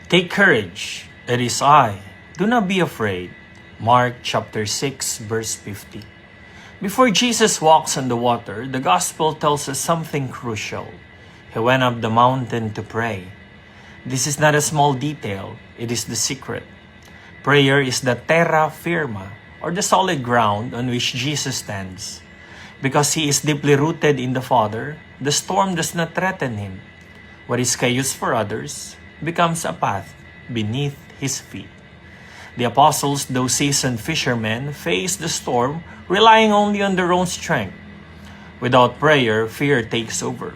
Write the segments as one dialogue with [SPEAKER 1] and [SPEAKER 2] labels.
[SPEAKER 1] Take courage, it is I. Do not be afraid. Mark chapter 6, verse 50. Before Jesus walks on the water, the gospel tells us something crucial. He went up the mountain to pray. This is not a small detail, it is the secret. Prayer is the terra firma, or the solid ground on which Jesus stands. Because he is deeply rooted in the Father, the storm does not threaten him. What is chaos for others becomes a path beneath his feet. The apostles, though seasoned fishermen, faced the storm relying only on their own strength. Without prayer, fear takes over.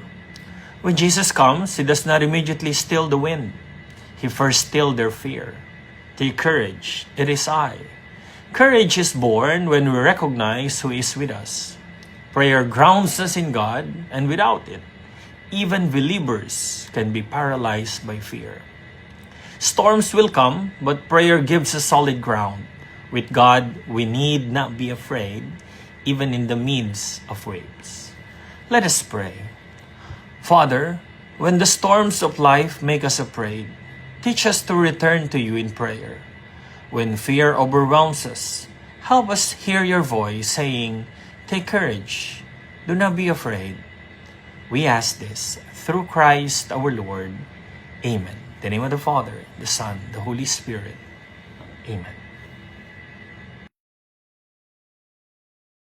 [SPEAKER 1] When Jesus comes, he does not immediately still the wind. He first stilled their fear. Take courage, it is I. Courage is born when we recognize who is with us. Prayer grounds us in God, and without it, even believers can be paralyzed by fear. Storms will come, but prayer gives us solid ground. With God, we need not be afraid, even in the midst of waves. Let us pray. Father, when the storms of life make us afraid, teach us to return to you in prayer. When fear overwhelms us, help us hear your voice saying, "Take courage, do not be afraid." We ask this through Christ our Lord. Amen. In the name of the Father, the Son, the Holy Spirit. Amen.